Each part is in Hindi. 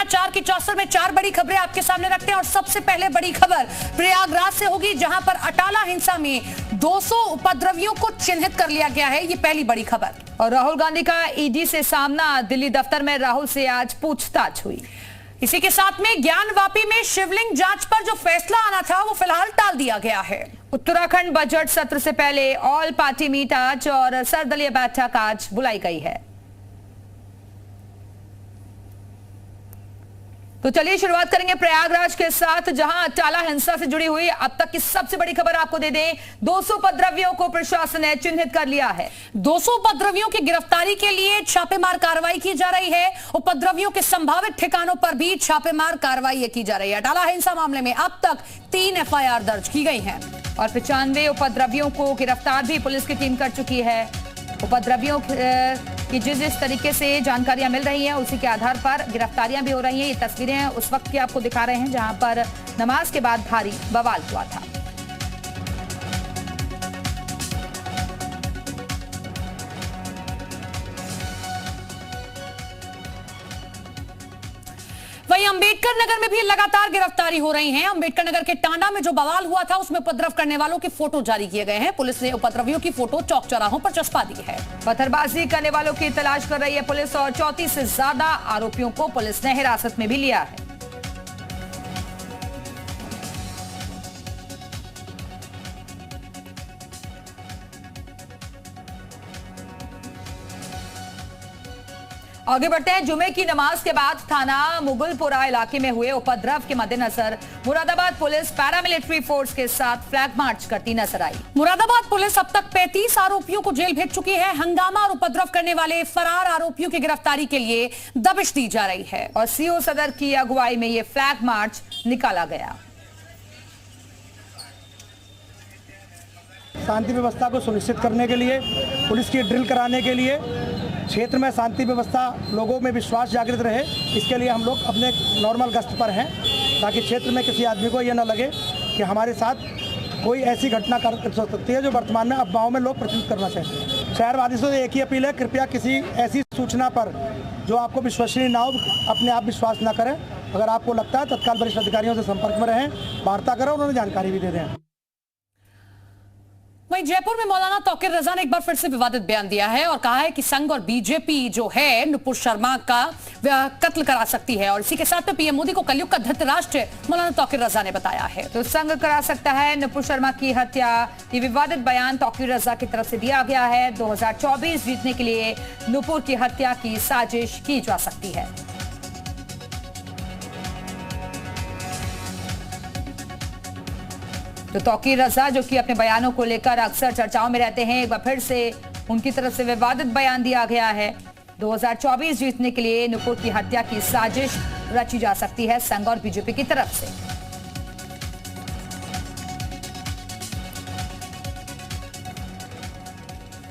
भ्रष्टाचार की चौसर में 4 बड़ी खबरें आपके सामने रखते हैं और सबसे पहले बड़ी खबर प्रयागराज से होगी, जहां पर अटाला हिंसा में 200 उपद्रवियों को चिन्हित कर लिया गया है। ये पहली बड़ी खबर। और राहुल गांधी का ईडी से सामना, दिल्ली दफ्तर में राहुल से आज पूछताछ हुई। इसी के साथ में ज्ञानवापी में शिवलिंग जांच पर जो फैसला आना था वो फिलहाल टाल दिया गया है। उत्तराखंड बजट सत्र से पहले ऑल पार्टी मीट आज और सर्वदलीय बैठक आज बुलाई गई है। तो चलिए शुरुआत करेंगे प्रयागराज के साथ, जहां अटाला हिंसा से जुड़ी हुई अब तक की सबसे बड़ी खबर आपको दे दें। 200 उपद्रवियों को प्रशासन ने चिन्हित कर लिया है। 200 उपद्रवियों की गिरफ्तारी के लिए छापेमार कार्रवाई की जा रही है। उपद्रवियों के संभावित ठिकानों पर भी छापेमार कार्रवाई की जा रही है। अटाला हिंसा मामले में अब तक 3 FIR दर्ज की गई हैं और 95 उपद्रवियों को गिरफ्तार भी पुलिस की टीम कर चुकी है। उपद्रवियों की जिस तरीके से जानकारियां मिल रही हैं उसी के आधार पर गिरफ्तारियां भी हो रही हैं। ये तस्वीरें उस वक्त की आपको दिखा रहे हैं जहां पर नमाज के बाद भारी बवाल हुआ था। वहीं अंबेडकर नगर में भी लगातार गिरफ्तारी हो रही है। अंबेडकर नगर के टांडा में जो बवाल हुआ था उसमें उपद्रव करने वालों के फोटो जारी किए गए हैं। पुलिस ने उपद्रवियों की फोटो चौक चौराहों पर चस्पा दी है। पत्थरबाजी करने वालों की तलाश कर रही है पुलिस और 34 से ज्यादा आरोपियों को पुलिस ने हिरासत में भी लिया है। आगे बढ़ते हैं। जुमे की नमाज के बाद थाना मुगलपुरा इलाके में हुए उपद्रव के मद्देनजर मुरादाबाद पुलिस पैरामिलिट्री फोर्स के साथ फ्लैग मार्च करती नजर आई। मुरादाबाद पुलिस अब तक 35 आरोपियों को जेल भेज चुकी है। हंगामा और उपद्रव करने वाले फरार आरोपियों की गिरफ्तारी के लिए दबिश दी जा रही है और सीओ सदर की अगुवाई में यह फ्लैग मार्च निकाला गया। शांति व्यवस्था को सुनिश्चित करने के लिए, पुलिस की ड्रिल कराने के लिए, क्षेत्र में शांति व्यवस्था, लोगों में विश्वास जागृत रहे, इसके लिए हम लोग अपने नॉर्मल गश्त पर हैं, ताकि क्षेत्र में किसी आदमी को यह न लगे कि हमारे साथ कोई ऐसी घटना कर सकती है जो वर्तमान में अफवाहों में लोग प्रचलित करना चाहते हैं। शहरवासियों से एक ही अपील है, कृपया किसी ऐसी सूचना पर जो आपको विश्वसनीय ना हो, अपने आप विश्वास न करें। अगर आपको लगता है तत्काल वरिष्ठ अधिकारियों से संपर्क में रहें, वार्ता करें, उन्होंने जानकारी भी दे दें। वहीं जयपुर में मौलाना तौकीर रजा ने एक बार फिर से विवादित बयान दिया है और कहा है कि संघ और बीजेपी जो है नुपुर शर्मा का कत्ल करा सकती है। और इसी के साथ में पीएम मोदी को कलयुग का धृतराष्ट्र मौलाना तौकीर रजा ने बताया है। तो संघ करा सकता है नुपुर शर्मा की हत्या। ये विवादित बयान तौकीर रजा की तरफ से दिया गया है। 2024 जीतने के लिए नुपुर की हत्या की साजिश की जा सकती है। तो तौकीर रजा जो कि अपने बयानों को लेकर अक्सर चर्चाओं में रहते हैं, एक बार फिर से उनकी तरफ से विवादित बयान दिया गया है। 2024 जीतने के लिए नुपुर की हत्या की साजिश रची जा सकती है संघ और बीजेपी की तरफ से।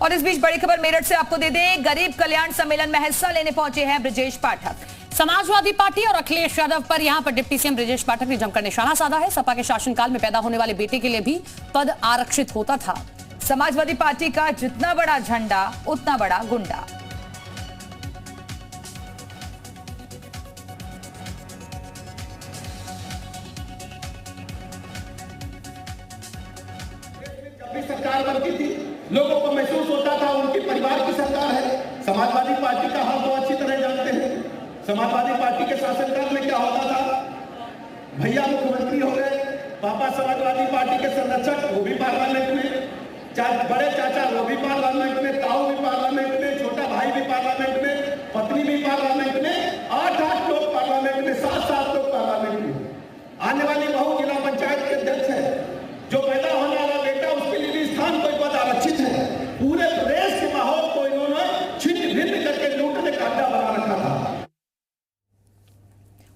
और इस बीच बड़ी खबर मेरठ से आपको दे दें, गरीब कल्याण सम्मेलन में हिस्सा लेने पहुंचे हैं ब्रजेश पाठक। समाजवादी पार्टी और अखिलेश यादव पर यहां पर डिप्टी सीएम ब्रजेश पाठक ने जमकर निशाना साधा है। सपा के शासनकाल में पैदा होने वाले बेटे के लिए भी पद आरक्षित होता था। समाजवादी पार्टी का जितना बड़ा झंडा उतना बड़ा गुंडा। जब भी सरकार बनती थी लोगों को महसूस होता था उनके परिवार की सरकार है। समाजवादी पार्टी का हाल बहुत अच्छी तरह जानते हैं। समाजवादी पार्टी के शासनकाल में क्या होता था, भैया मुख्यमंत्री हो गए, पापा समाजवादी पार्टी के संरक्षक वो भी पार्लियामेंट में, बड़े चाचा वो भी पार्लियामेंट में, ताऊ भी पार्लियामेंट में, छोटा भाई भी पार्लियामेंट में, पत्नी भी पार्लियामेंट में, 8-8 लोग पार्लियामेंट में, 7-7 लोग पार्लियामेंट में। आने वाली बहू जिला पंचायत के अध्यक्ष है, जो पैदा होने वाला बेटा उसके लिए भी स्थान कोई पद आरक्षित है। पूरे प्रदेश के माहौल को इन्होंने छिन्न भिन्न करके लूटने का अड्डा बना रखा था।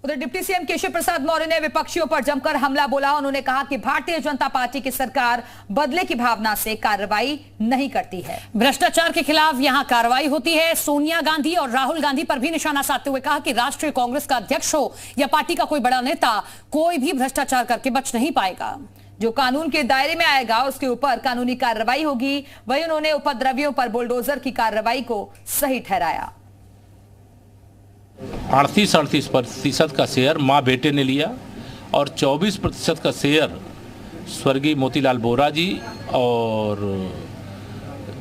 उधर डिप्टी सीएम केशव प्रसाद मौर्य ने विपक्षियों पर जमकर हमला बोला। उन्होंने कहा कि भारतीय जनता पार्टी की सरकार बदले की भावना से कार्रवाई नहीं करती है। भ्रष्टाचार के खिलाफ यहां कार्रवाई होती है। सोनिया गांधी और राहुल गांधी पर भी निशाना साधते हुए कहा कि राष्ट्रीय कांग्रेस का अध्यक्ष हो या पार्टी का कोई बड़ा नेता, कोई भी भ्रष्टाचार करके बच नहीं पाएगा। जो कानून के दायरे में आएगा उसके ऊपर कानूनी कार्रवाई होगी। वहीं उन्होंने उपद्रवियों पर बुलडोजर की कार्रवाई को सही ठहराया। 38% का शेयर माँ बेटे ने लिया और 24% का शेयर स्वर्गीय मोतीलाल वोरा जी और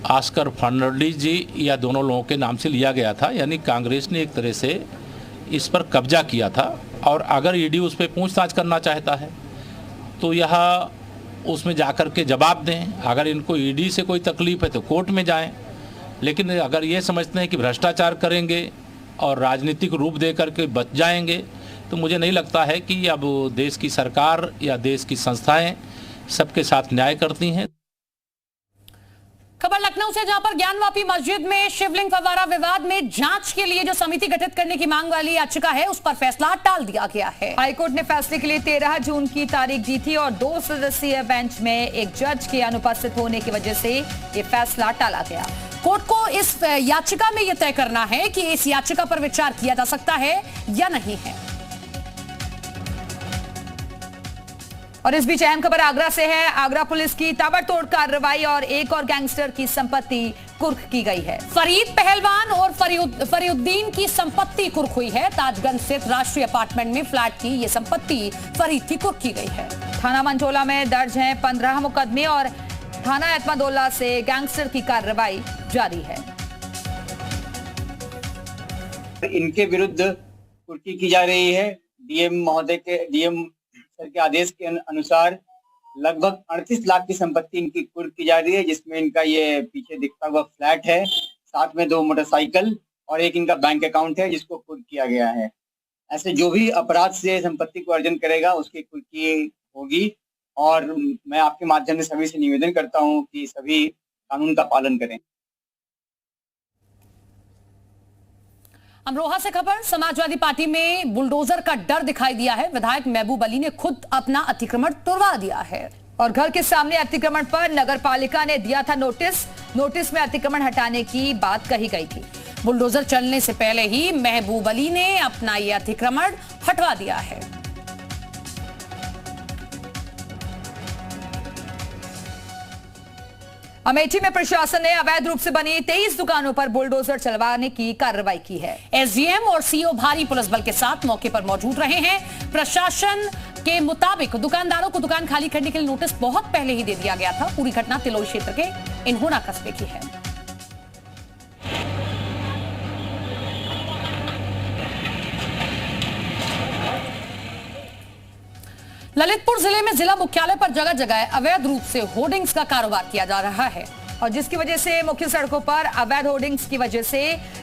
ऑस्कर फर्नांडिस जी या दोनों लोगों के नाम से लिया गया था। यानी कांग्रेस ने एक तरह से इस पर कब्जा किया था और अगर ईडी उस पर पूछताछ करना चाहता है तो यह उसमें जाकर के जवाब दें। अगर इनको ईडी से कोई तकलीफ है तो कोर्ट में जाएं, लेकिन अगर ये समझते हैं कि भ्रष्टाचार करेंगे और राजनीतिक रूप दे करके बच जाएंगे तो मुझे नहीं लगता है कि अब देश की सरकार या देश की संस्थाएं सबके साथ न्याय करती हैं। खबर लखनऊ से, जहां पर ज्ञानवापी मस्जिद में शिवलिंग फव्वारा विवाद में जांच के लिए जो समिति गठित करने की मांग वाली याचिका है उस पर फैसला टाल दिया गया है। हाईकोर्ट ने फैसले के लिए 13 जून की तारीख दी थी और 2 सदस्यीय बेंच में एक जज के अनुपस्थित होने की वजह से ये फैसला टाला गया। कोर्ट को इस याचिका में यह तय करना है कि इस याचिका पर विचार किया जा सकता है या नहीं है। और इस बीच अहम खबर आगरा से है। आगरा पुलिस की ताबड़तोड़ कार्रवाई और एक और गैंगस्टर की संपत्ति कुर्क की गई है। फरीद पहलवान और फरीउद्दीन की संपत्ति कुर्क हुई है। ताजगंज स्थित राष्ट्रीय अपार्टमेंट में फ्लैट की यह संपत्ति फरीद की कुर्क की गई है। थाना मंचोला में दर्ज हैं 15 मुकदमे और थाना एतमादुल्ला से गैंगस्टर की कार्रवाई जारी है। इनके विरुद्ध कुर्की की जा रही है। डीएम सर के आदेश के अनुसार लगभग 38 लाख की संपत्ति इनकी कुर्क की जा रही है, जिसमें इनका ये पीछे दिखता हुआ फ्लैट है, साथ में 2 मोटरसाइकिल और एक इनका बैंक अकाउंट है जिसको कुर्क किया गया है। ऐसे जो भी अपराध से संपत्ति को अर्जन करेगा उसकी कुर्की होगी और मैं आपके माध्यम से सभी से निवेदन करता हूं कि सभी कानून का पालन करें। अमरोहा से खबर, समाजवादी पार्टी में बुलडोजर का डर दिखाई दिया है। विधायक महबूब अली ने खुद अपना अतिक्रमण तुड़वा दिया है और घर के सामने अतिक्रमण पर नगर पालिका ने दिया था नोटिस में अतिक्रमण हटाने की बात कही गई थी। बुलडोजर चलने से पहले ही महबूब अली ने अपना यह अतिक्रमण हटवा दिया है। अमेठी में प्रशासन ने अवैध रूप से बनी 23 दुकानों पर बुलडोजर चलवाने की कार्रवाई की है। एसडीएम और सीओ भारी पुलिस बल के साथ मौके पर मौजूद रहे हैं। प्रशासन के मुताबिक दुकानदारों को दुकान खाली करने के लिए नोटिस बहुत पहले ही दे दिया गया था। पूरी घटना तिलोई क्षेत्र के इन्होना कस्बे की है। ललितपुर जिले में जिला मुख्यालय पर जगह जगह अवैध रूप से होर्डिंग्स का कारोबार किया जा रहा है और जिसकी वजह से मुख्य सड़कों पर अवैध होर्डिंग्स की वजह से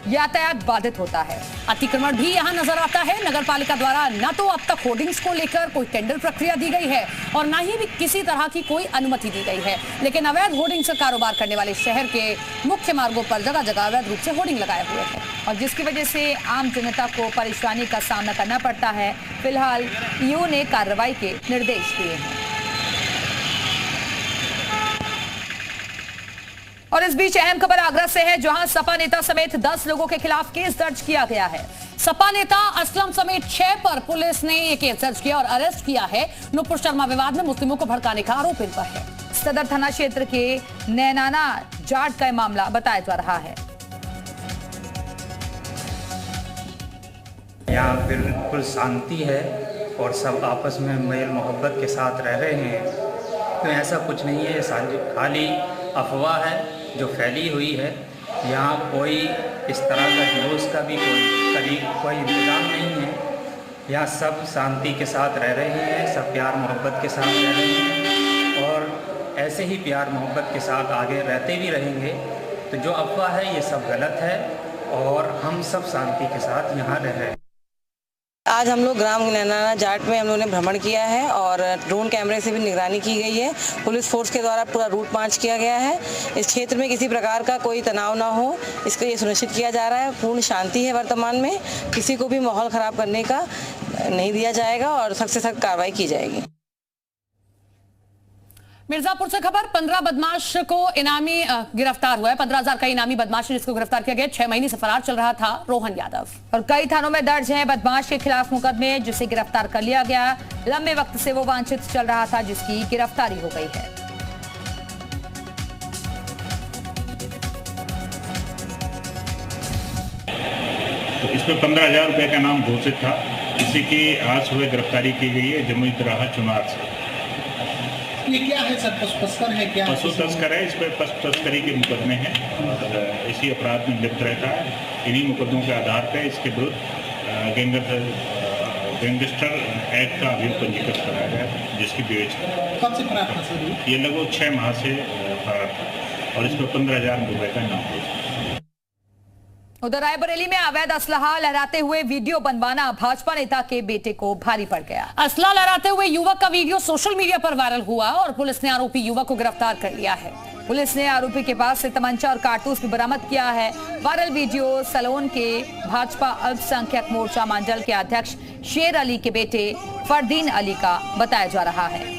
यातायात बाधित होता है। अतिक्रमण भी यहां नजर आता है। नगर पालिका द्वारा न तो अब तक होर्डिंग्स को लेकर कोई टेंडर प्रक्रिया दी गई है और न ही भी किसी तरह की कोई अनुमति दी गई है, लेकिन अवैध होर्डिंग्स का कारोबार करने वाले शहर के मुख्य मार्गों पर जगह जगह अवैध रूप से होर्डिंग लगाए हुए हैं और जिसकी वजह से आम जनता को परेशानी का सामना करना पड़ता है। फिलहाल ईओ ने कार्रवाई के निर्देश दिए हैं। और इस बीच अहम खबर आगरा से है, जहां सपा नेता समेत 10 लोगों के खिलाफ केस दर्ज किया गया है। सपा नेता असलम समेत 6 पर पुलिस ने ये केस दर्ज किया और अरेस्ट किया है। नुपुर शर्मा विवाद में मुस्लिमों को भड़काने का आरोप इन पर है। सदर थाना क्षेत्र के नैनाना जाट का मामला बताया जा रहा है। यहाँ बिल्कुल शांति है और सब आपस में मेल मोहब्बत के साथ रह रहे हैं, तो ऐसा कुछ नहीं है। खाली अफवाह है जो फैली हुई है। यहाँ कोई इस तरह का जुलूस का भी कोई इंतजाम नहीं है। यहाँ सब शांति के साथ रह रहे हैं, सब प्यार मोहब्बत के साथ रह रहे हैं और ऐसे ही प्यार मोहब्बत के साथ आगे रहते भी रहेंगे। तो जो अफवाह है ये सब गलत है और हम सब शांति के साथ यहाँ रह रहे हैं। आज हम लोग ग्राम नैनाना जाट में हम लोगों ने भ्रमण किया है और ड्रोन कैमरे से भी निगरानी की गई है। पुलिस फोर्स के द्वारा पूरा रूट मार्च किया गया है। इस क्षेत्र में किसी प्रकार का कोई तनाव ना हो, इसके लिए सुनिश्चित किया जा रहा है। पूर्ण शांति है वर्तमान में, किसी को भी माहौल खराब करने का नहीं दिया जाएगा और सख्त से सख्त कार्रवाई की जाएगी। मिर्जापुर से खबर, 15 बदमाश को इनामी गिरफ्तार हुआ है। 15,000 का इनामी बदमाश जिसको गिरफ्तार किया गया। 6 महीने से फरार चल रहा था रोहन यादव और कई थानों में दर्ज हैं बदमाश के खिलाफ मुकदमे, जिसे गिरफ्तार कर लिया गया। लंबे वक्त से वो वांछित चल रहा था, जिसकी गिरफ्तारी हो गई है। तो इसमें 15,000 रुपये का नाम घोषित था। इसी की आज सुबह गिरफ्तारी की गई है जमुई तिराहा चुनार से। ये क्या है सर, पशु तस्कर है क्या? पशु तस्कर है, इस पर पशु तस्करी के मुकदमे हैं और इसी अपराध में लिप्त रहता है। इन्हीं मुकदमों के आधार पर इसके विरुद्ध गैंगस्टर एक्ट का अभियोग पंजीकृत कराया गया, जिसकी विवेचना। कब से फरार था सर? ये लगभग 6 माह से फरार था और इस पर 15,000 रुपये का इनाम था। उधर रायबरेली में अवैध असलहा लहराते हुए वीडियो बनवाना भाजपा नेता के बेटे को भारी पड़ गया। असला लहराते हुए युवक का वीडियो सोशल मीडिया पर वायरल हुआ और पुलिस ने आरोपी युवक को गिरफ्तार कर लिया है। पुलिस ने आरोपी के पास से तमंचा और कारतूस भी बरामद किया है। वायरल वीडियो सलोन के भाजपा अल्पसंख्यक मोर्चा मांडल के अध्यक्ष शेर अली के बेटे फरदीन अली का बताया जा रहा है।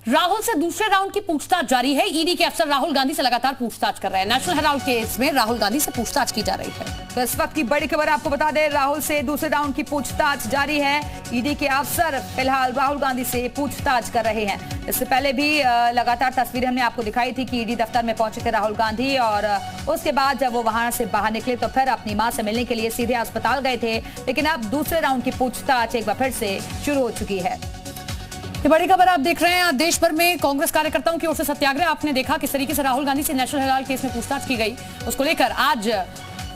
राहुल से दूसरे राउंड की पूछताछ जारी है। ईडी के अफसर राहुल गांधी से लगातार पूछताछ कर रहे हैं। नेशनल हेराल्ड केस में राहुल गांधी से पूछताछ की जा रही है। तो इस वक्त की बड़ी खबर आपको बता दें, राहुल से दूसरे राउंड की पूछताछ जारी है। ईडी के अफसर फिलहाल राहुल गांधी से पूछताछ कर रहे हैं। इससे पहले भी लगातार तस्वीरें हमने आपको दिखाई थी कि ईडी दफ्तर में पहुंचे थे राहुल गांधी और उसके बाद जब वो वहां से बाहर निकले तो फिर अपनी मां से मिलने के लिए सीधे अस्पताल गए थे। लेकिन अब दूसरे राउंड की पूछताछ एक बार फिर से शुरू हो चुकी है। ये बड़ी खबर आप देख रहे हैं। देश भर में कांग्रेस कार्यकर्ताओं की ओर से सत्याग्रह। आपने देखा किस तरीके से राहुल गांधी से नेशनल हेराल्ड केस में पूछताछ की गई। उसको लेकर आज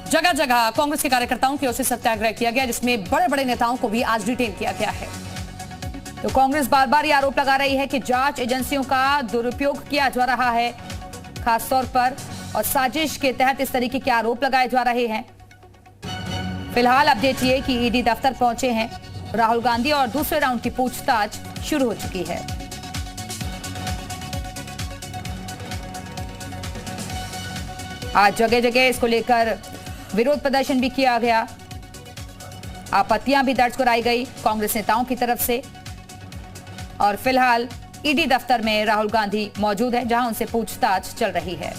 जगह जगह कांग्रेस के कार्यकर्ताओं की ओर से सत्याग्रह किया गया, जिसमें बड़े बड़े नेताओं को भी आज डिटेन किया गया है। तो कांग्रेस बार बार ये आरोप लगा रही है कि जांच एजेंसियों का दुरुपयोग किया जा रहा है, खासतौर पर और साजिश के तहत इस तरीके के आरोप लगाए जा रहे हैं। फिलहाल अपडेट ये कि ईडी दफ्तर पहुंचे हैं राहुल गांधी और दूसरे राउंड की पूछताछ शुरू हो चुकी है। आज जगह जगह इसको लेकर विरोध प्रदर्शन भी किया गया, आपत्तियां भी दर्ज कराई गई कांग्रेस नेताओं की तरफ से। और फिलहाल ईडी दफ्तर में राहुल गांधी मौजूद है, जहां उनसे पूछताछ चल रही है।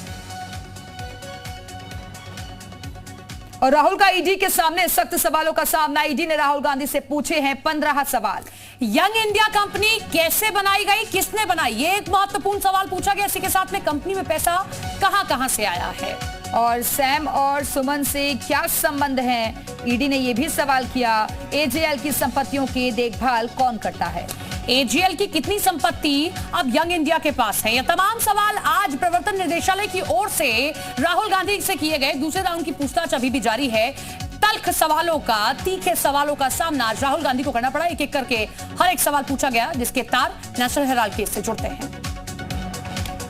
और राहुल का ईडी के सामने सख्त सवालों का सामना। ईडी ने राहुल गांधी से पूछे हैं 15 सवाल। यंग इंडिया कंपनी कैसे बनाई गई, किसने बनाई, ये एक महत्वपूर्ण सवाल पूछा गया। इसी के साथ में कंपनी में पैसा कहां से आया है और सैम और सुमन से क्या संबंध है, ईडी ने यह भी सवाल किया। एजेएल की संपत्तियों की देखभाल कौन करता है, एजेएल की कितनी संपत्ति अब यंग इंडिया के पास है। ये तमाम सवाल आज प्रवर्तन निदेशालय की ओर से राहुल गांधी से किए गए। दूसरे राउंड की पूछताछ अभी भी जारी है। तल्ख सवालों का, तीखे सवालों का सामना आज राहुल गांधी को करना पड़ा। एक एक करके हर एक सवाल पूछा गया, जिसके तार नेशनल हेराल्ड केस से जुड़ते हैं।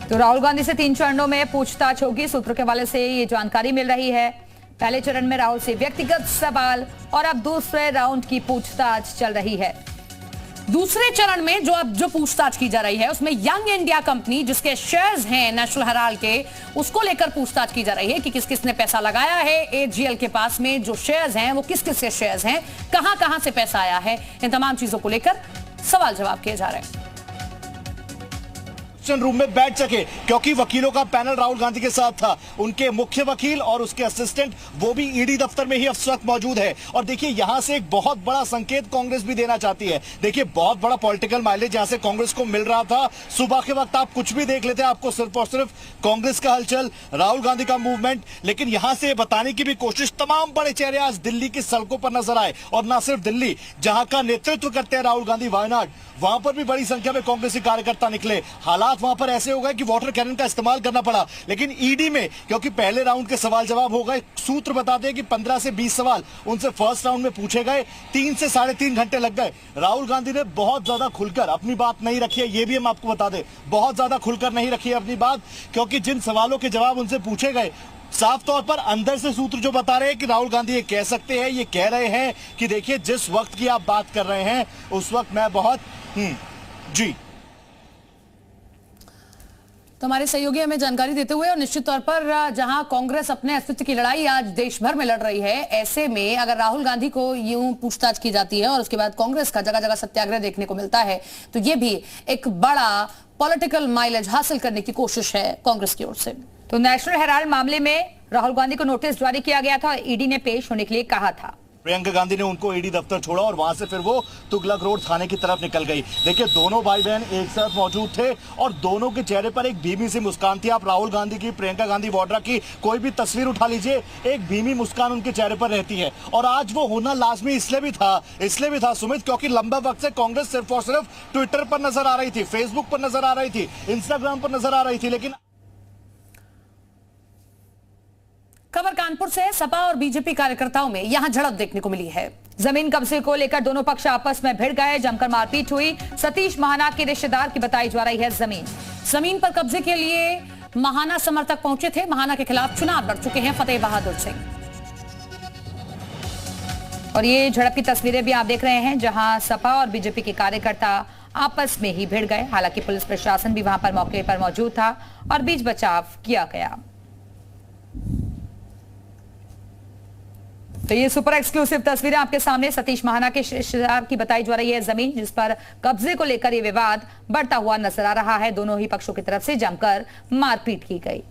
तो राहुल गांधी से 3 चरणों में पूछताछ होगी। सूत्रों के हवाले से ये जानकारी मिल रही है। पहले चरण में राहुल से व्यक्तिगत सवाल और अब दूसरे राउंड की पूछताछ चल रही है। दूसरे चरण में जो पूछताछ की जा रही है उसमें यंग इंडिया कंपनी, जिसके शेयर्स हैं नेशनल हेराल्ड के, उसको लेकर पूछताछ की जा रही है कि किस किसने पैसा लगाया है। एजेएल के पास में जो शेयर्स हैं वो किस किस के शेयर्स हैं, कहां से पैसा आया है, इन तमाम चीजों को लेकर सवाल जवाब किए जा रहे हैं। रूम में बैठ सके, क्योंकि वकीलों का पैनल राहुल गांधी के साथ था। उनके मुख्य वकील और उसके असिस्टेंट वो भी ईडी दफ्तर में ही इस वक्त मौजूद है। और देखिए, यहां से एक बहुत बड़ा संकेत कांग्रेस भी देना चाहती है। देखिए, बहुत बड़ा पॉलिटिकल माइलेज यहां से कांग्रेस को मिल रहा था। सुबह के वक्त आप कुछ भी देख लेते हैं, आपको सिर्फ और सिर्फ कांग्रेस का हलचल, राहुल गांधी का मूवमेंट। लेकिन यहां से बताने की भी कोशिश, तमाम बड़े चेहरे आज दिल्ली की सड़कों पर नजर आए। और न सिर्फ दिल्ली, जहां का नेतृत्व करते हैं राहुल गांधी, वायनाड, वहां पर भी बड़ी संख्या में कांग्रेसी कार्यकर्ता निकले। हालात वहां पर ऐसे हो गए कि वाटर कैनन का इस्तेमाल करना पड़ा। लेकिन ईडी में, क्योंकि पहले राउंड के सवाल जवाब हो गए, सूत्र बताते हैं कि 15 से 20 सवाल उनसे फर्स्ट राउंड में पूछे गए। 3 से 3.5 घंटे लग गए। राहुल गांधी ने बहुत ज्यादा खुलकर अपनी बात नहीं रखी है, ये भी हम आपको बता दें, बहुत ज्यादा खुलकर नहीं रखी है अपनी बात, क्योंकि जिन सवालों के जवाब उनसे पूछे गए, साफ तौर पर अंदर से सूत्र जो बता रहे हैं कि राहुल गांधी ये कह सकते हैं, ये कह रहे हैं कि देखिए, जिस वक्त की आप बात कर रहे हैं उस वक्त मैं बहुत जी। तो हमारे सहयोगी हमें जानकारी देते हुए, और निश्चित तौर पर जहां कांग्रेस अपने अस्तित्व की लड़ाई आज देश भर में लड़ रही है, ऐसे में अगर राहुल गांधी को यूं पूछताछ की जाती है और उसके बाद कांग्रेस का जगह जगह सत्याग्रह देखने को मिलता है, तो ये भी एक बड़ा पॉलिटिकल माइलेज हासिल करने की कोशिश है कांग्रेस की ओर से। तो नेशनल हेराल्ड मामले में राहुल गांधी को नोटिस जारी किया गया था, ईडी ने पेश होने के लिए कहा था। प्रियंका गांधी ने उनको ईडी दफ्तर छोड़ा और वहां से फिर वो तुगलक रोड थाने की तरफ निकल गई। देखिए दोनों भाई बहन एक साथ मौजूद थे और दोनों के चेहरे पर एक भीमी सी मुस्कान थी। आप राहुल गांधी की, प्रियंका गांधी वाड्रा की कोई भी तस्वीर उठा लीजिए, एक भीमी मुस्कान उनके चेहरे पर रहती है। और आज वो होना लाजमी इसलिए भी था सुमित, क्योंकि लंबा वक्त से कांग्रेस सिर्फ और सिर्फ ट्विटर पर नजर आ रही थी, फेसबुक पर नजर आ रही थी, इंस्टाग्राम पर नजर आ रही थी, लेकिन खबर कानपुर से सपा और बीजेपी कार्यकर्ताओं में यहां झड़प देखने को मिली है। जमीन कब्जे को लेकर दोनों पक्ष आपस में भिड़ गए, जमकर मारपीट हुई। सतीश महाना के रिश्तेदार की बताई जा रही है जमीन पर कब्जे के लिए महाना समर्थक पहुंचे थे। महाना के खिलाफ चुनाव लड़ चुके हैं फतेह बहादुर सिंह। और ये झड़प की तस्वीरें भी आप देख रहे हैं, जहां सपा और बीजेपी के कार्यकर्ता आपस में ही भिड़ गए। हालांकि पुलिस प्रशासन भी वहां पर मौके पर मौजूद था और बीच बचाव किया गया। तो ये सुपर एक्सक्लूसिव तस्वीरें आपके सामने। सतीश महाना के रिश्तेदार की बताई जा रही है जमीन, जिस पर कब्जे को लेकर ये विवाद बढ़ता हुआ नजर आ रहा है। दोनों ही पक्षों की तरफ से जमकर मारपीट की गई।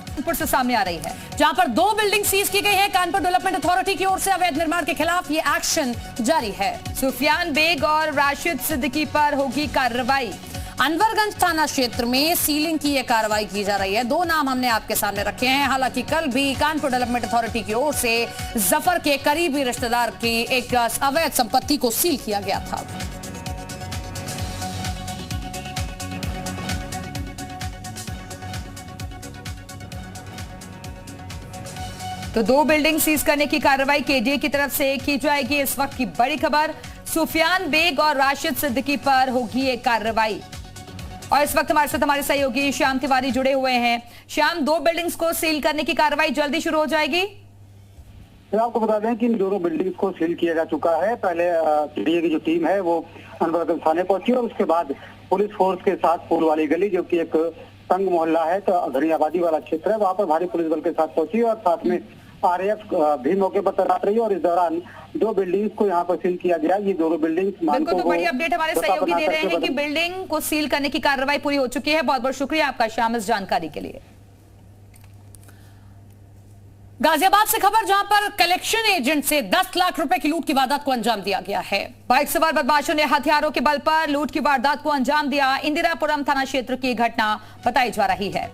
कानपुर से सामने आ रही है, जहां पर 2 बिल्डिंग सीज की गई है। कानपुर डेवलपमेंट अथॉरिटी की ओर से अवैध निर्माण के खिलाफ ये एक्शन जारी है। सुफियान बेग और राशिद सिद्दीकी पर होगी कार्रवाई। अनवरगंज थाना क्षेत्र में सीलिंग की यह कार्रवाई की जा रही है। 2 नाम हमने आपके सामने रखे हैं। हालांकि कल भी कानपुर डेवलपमेंट अथॉरिटी की ओर से जफर के करीबी रिश्तेदार की एक अवैध संपत्ति को सील किया गया था। तो 2 बिल्डिंग सीज करने की कार्रवाई केडीए की तरफ से की जाएगी। इस वक्त की बड़ी खबर, सुफियान बेग और राशिद सिद्दीकी पर होगी एक कार्रवाई। और इस वक्त हमारे साथ हमारे सहयोगी श्याम तिवारी जुड़े हुए हैं। श्याम, 2 बिल्डिंग्स को सील करने की कार्रवाई जल्दी शुरू हो जाएगी। आपको बता दें कि इन दोनों बिल्डिंग्स को सील किया जा चुका है। पहले केडीए की जो टीम है वो अनवरगंज थाने पहुंची और उसके बाद पुलिस फोर्स के साथ पुल वाली गली, जो कि एक तंग मोहल्ला है, तो घनी आबादी वाला क्षेत्र है, वहां पर भारी पुलिस बल के साथ पहुंची और साथ में आरएएफ भी मौके पर तैनात रही। और इस दौरान 2 बिल्डिंग्स को यहाँ पर सील किया गया। ये दोनों बिल्डिंग्स बिल्कुल, तो बड़ी अपडेट हमारे सहयोगी दे रहे हैं कि बिल्डिंग को सील करने की कार्रवाई पूरी हो चुकी है। बहुत बहुत शुक्रिया आपका श्याम इस जानकारी के लिए। गाजियाबाद से खबर, जहां पर कलेक्शन एजेंट से 10 लाख रुपए की लूट की वारदात को अंजाम दिया गया है। बाइक सवार बदमाशों ने हथियारों के बल पर लूट की वारदात को अंजाम दिया। इंदिरापुरम थाना क्षेत्र की घटना बताई जा रही है।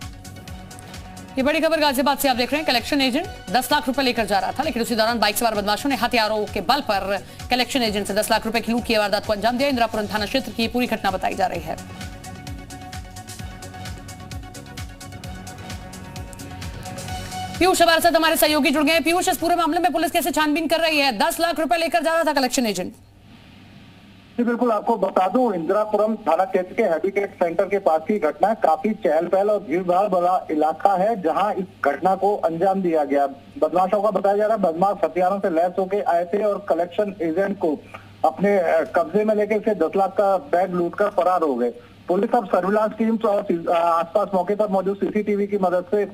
ये बड़ी खबर गाजियाबाद से आप देख रहे हैं। कलेक्शन एजेंट 10 लाख रुपए लेकर जा रहा था, लेकिन उसी दौरान बाइक सवार बदमाशों ने हथियारों के बल पर कलेक्शन एजेंट से 10 लाख रुपए की लूट की वारदात को अंजाम दिया। इंदिरापुरम थाना क्षेत्र की पूरी घटना बताई जा रही है। पीयूष हमारे साथ हमारे सहयोगी जुड़ गए हैं। पीयूष, इस पूरे मामले में पुलिस कैसे छानबीन कर रही है? 10 लाख रुपए लेकर जा रहा था कलेक्शन एजेंट। बिल्कुल, आपको बता दूं, इंदिरापुरम थाना क्षेत्र के हैबिटेट सेंटर के पास की घटना काफी चहल पहल और भीड़ भाड़ वाला इलाका है, जहां इस घटना को अंजाम दिया गया। बदमाशों का बताया जा रहा है बदमाश हथियारों से लैस होकर आए थे और कलेक्शन एजेंट को अपने कब्जे में लेकर इसे 10 लाख का बैग लूटकर फरार हो गए। पुलिस अब सर्विलांस टीम्स और आसपास मौके पर मौजूद सीसीटीवी की मदद से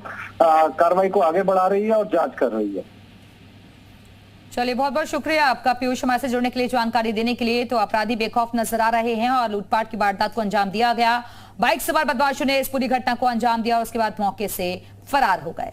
कार्रवाई को आगे बढ़ा रही है और जांच कर रही है। चलिए, बहुत बहुत शुक्रिया आपका पीयूष, हमारे से जुड़ने के लिए, जानकारी देने के लिए। तो अपराधी बेखौफ नजर आ रहे हैं और लूटपाट की वारदात को अंजाम दिया गया। बाइक सवार बदमाशों ने इस पूरी घटना को अंजाम दिया और उसके बाद मौके से फरार हो गए।